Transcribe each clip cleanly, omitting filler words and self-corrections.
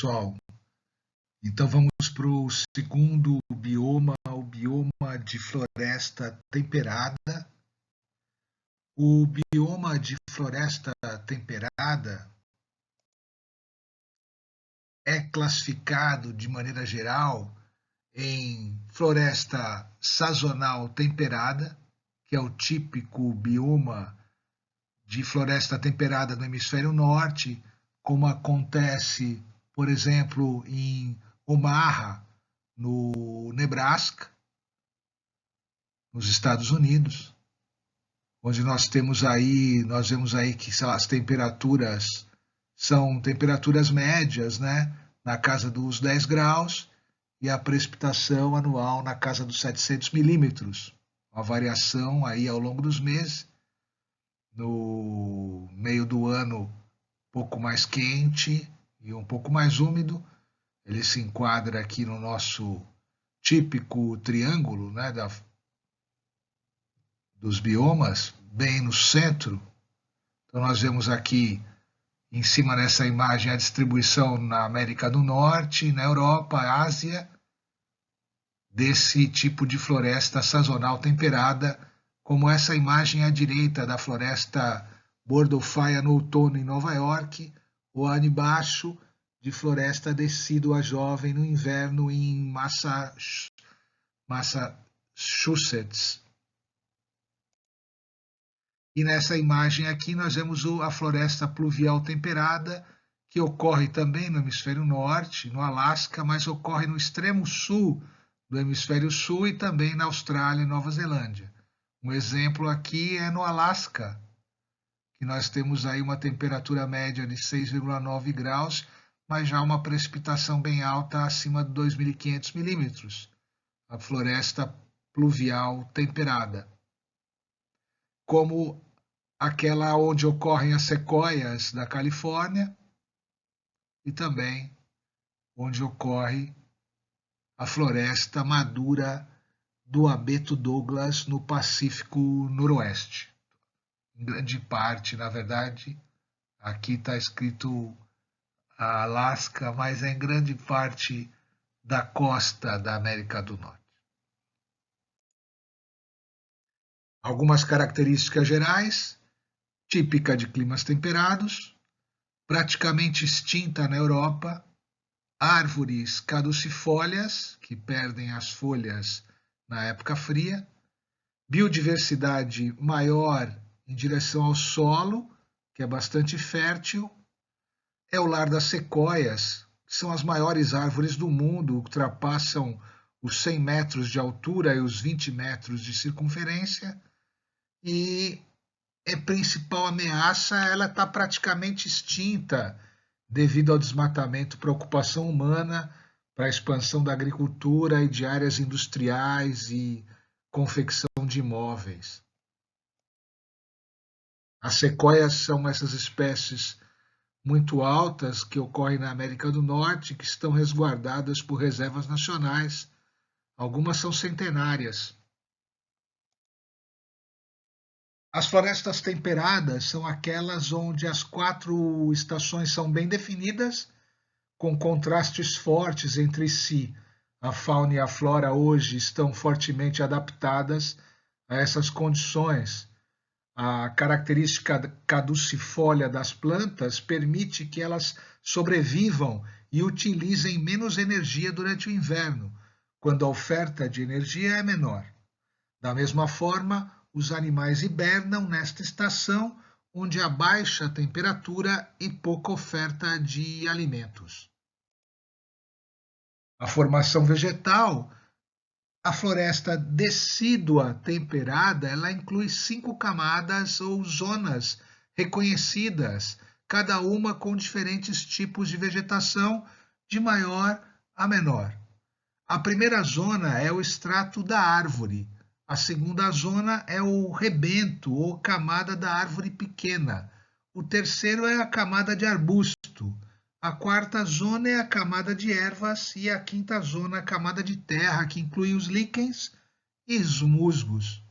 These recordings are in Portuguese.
pessoal. Então vamos para o segundo bioma, o bioma de floresta temperada. O bioma de floresta temperada é classificado de maneira geral em floresta sazonal temperada, que é o típico bioma de floresta temperada no hemisfério norte, como acontece, por exemplo, em Omaha, no Nebraska, nos Estados Unidos, onde nós vemos aí que as temperaturas são temperaturas médias, né, na casa dos 10 graus, e a precipitação anual na casa dos 700 milímetros. Uma variação aí ao longo dos meses. No meio do ano, um pouco mais quente e um pouco mais úmido. Ele se enquadra aqui no nosso típico triângulo, né, dos biomas, bem no centro. Então nós vemos aqui em cima dessa imagem a distribuição na América do Norte, na Europa, Ásia, desse tipo de floresta sazonal temperada, como essa imagem à direita da floresta bordofáia no outono em Nova York, ou a de baixo de floresta decídua jovem no inverno em Massachusetts. E nessa imagem aqui nós vemos a floresta pluvial temperada, que ocorre também no hemisfério norte, no Alasca, mas ocorre no extremo sul do hemisfério sul e também na Austrália e Nova Zelândia. Um exemplo aqui é no Alasca, que nós temos aí uma temperatura média de 6,9 graus, mas já uma precipitação bem alta, acima de 2.500 milímetros, a floresta pluvial temperada. Como aquela onde ocorrem as sequoias da Califórnia e também onde ocorre a floresta madura do abeto Douglas no Pacífico Noroeste. Em grande parte, na verdade, aqui está escrito Alasca, mas é em grande parte da costa da América do Norte. Algumas características gerais: típica de climas temperados, praticamente extinta na Europa, árvores caducifólias, que perdem as folhas na época fria, biodiversidade maior em direção ao solo, que é bastante fértil, é o lar das sequoias, que são as maiores árvores do mundo, ultrapassam os 100 metros de altura e os 20 metros de circunferência, e a principal ameaça, ela está praticamente extinta devido ao desmatamento por ocupação humana, para a expansão da agricultura e de áreas industriais e confecção de imóveis. As sequoias são essas espécies muito altas que ocorrem na América do Norte, que estão resguardadas por reservas nacionais. Algumas são centenárias. As florestas temperadas são aquelas onde as 4 estações são bem definidas, com contrastes fortes entre si. A fauna e a flora hoje estão fortemente adaptadas a essas condições. A característica caducifólia das plantas permite que elas sobrevivam e utilizem menos energia durante o inverno, quando a oferta de energia é menor. Da mesma forma, os animais hibernam nesta estação, onde há baixa temperatura e pouca oferta de alimentos. A formação vegetal, a floresta decídua temperada, ela inclui 5 camadas ou zonas reconhecidas, cada uma com diferentes tipos de vegetação, de maior a menor. A primeira zona é o estrato da árvore. A segunda zona é o rebento ou camada da árvore pequena. O terceiro é a camada de arbusto. A quarta zona é a camada de ervas e a quinta zona a camada de terra, que inclui os líquens e os musgos.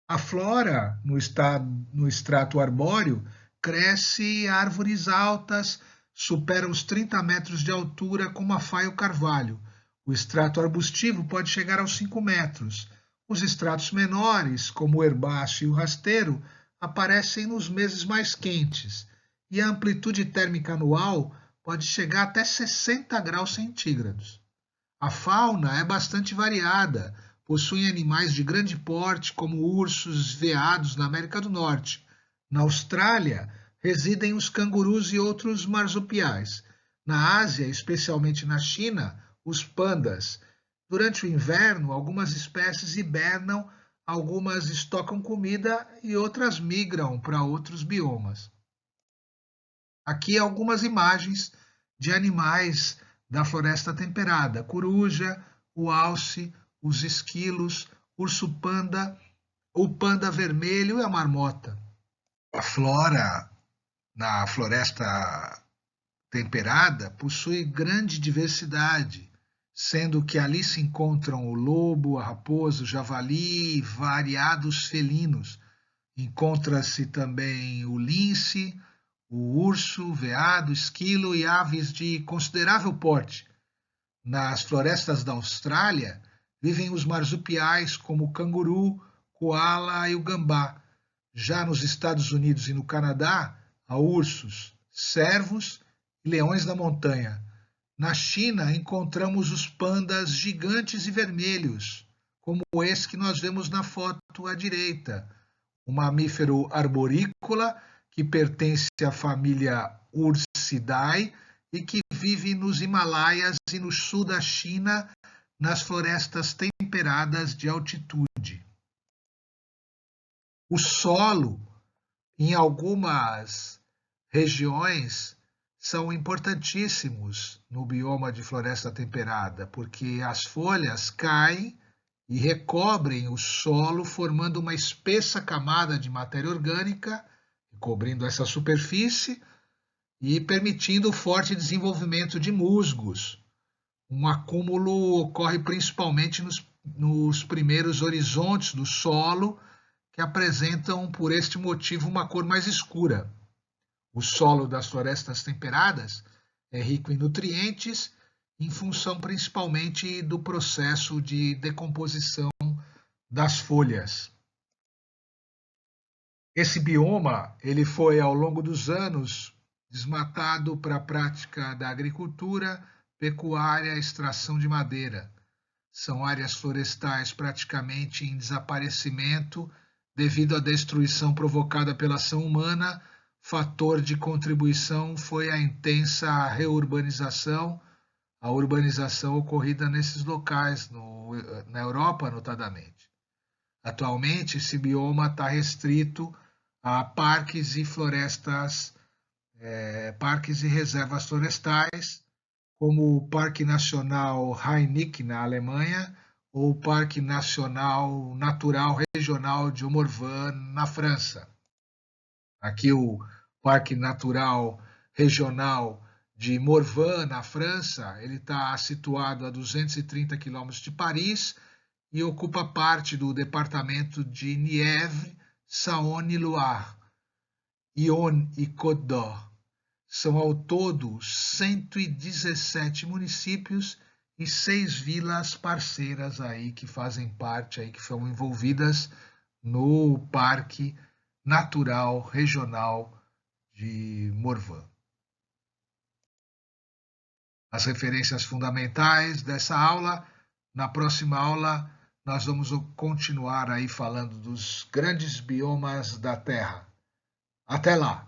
A flora, no estrato arbóreo, cresce árvores altas, supera os 30 metros de altura como a faia e o carvalho. O estrato arbustivo pode chegar aos 5 metros. Os estratos menores, como o herbáceo e o rasteiro, aparecem nos meses mais quentes, e a amplitude térmica anual pode chegar até 60 graus centígrados. A fauna é bastante variada, possuem animais de grande porte, como ursos, veados na América do Norte. Na Austrália, residem os cangurus e outros marsupiais. Na Ásia, especialmente na China, os pandas. Durante o inverno, algumas espécies hibernam, algumas estocam comida e outras migram para outros biomas. Aqui algumas imagens de animais da floresta temperada: coruja, o alce, os esquilos, urso-panda, o panda vermelho e a marmota. A flora na floresta temperada possui grande diversidade, sendo que ali se encontram o lobo, a raposa, o javali e variados felinos. Encontra-se também o lince, o urso, o veado, o esquilo e aves de considerável porte. Nas florestas da Austrália vivem os marsupiais como o canguru, coala e o gambá. Já nos Estados Unidos e no Canadá, há ursos, cervos e leões da montanha. Na China, encontramos os pandas gigantes e vermelhos, como esse que nós vemos na foto à direita, um mamífero arborícola que pertence à família Ursidae e que vive nos Himalaias e no sul da China, nas florestas temperadas de altitude. O solo, em algumas regiões, são importantíssimos no bioma de floresta temperada, porque as folhas caem e recobrem o solo, formando uma espessa camada de matéria orgânica, cobrindo essa superfície e permitindo o forte desenvolvimento de musgos. Um acúmulo ocorre principalmente nos primeiros horizontes do solo, que apresentam, por este motivo, uma cor mais escura. O solo das florestas temperadas é rico em nutrientes, em função principalmente do processo de decomposição das folhas. Esse bioma ele foi, ao longo dos anos, desmatado para a prática da agricultura, pecuária e extração de madeira. São áreas florestais praticamente em desaparecimento devido à destruição provocada pela ação humana. Fator de contribuição foi a intensa reurbanização, a urbanização ocorrida nesses locais, na Europa notadamente. Atualmente, esse bioma está restrito a parques e florestas, parques e reservas florestais, como o Parque Nacional Hainich, na Alemanha, ou o Parque Nacional Natural Regional de Morvan, na França. Aqui o Parque Natural Regional de Morvan, na França, ele está situado a 230 quilômetros de Paris e ocupa parte do departamento de Nièvre, Saône-Loire, Yonne e Côte d'Or. São ao todo 117 municípios e 6 vilas parceiras aí que fazem parte, aí, que são envolvidas no Parque Natural Regional de Morvan. As referências fundamentais dessa aula. Na próxima aula nós vamos continuar aí falando dos grandes biomas da Terra. Até lá!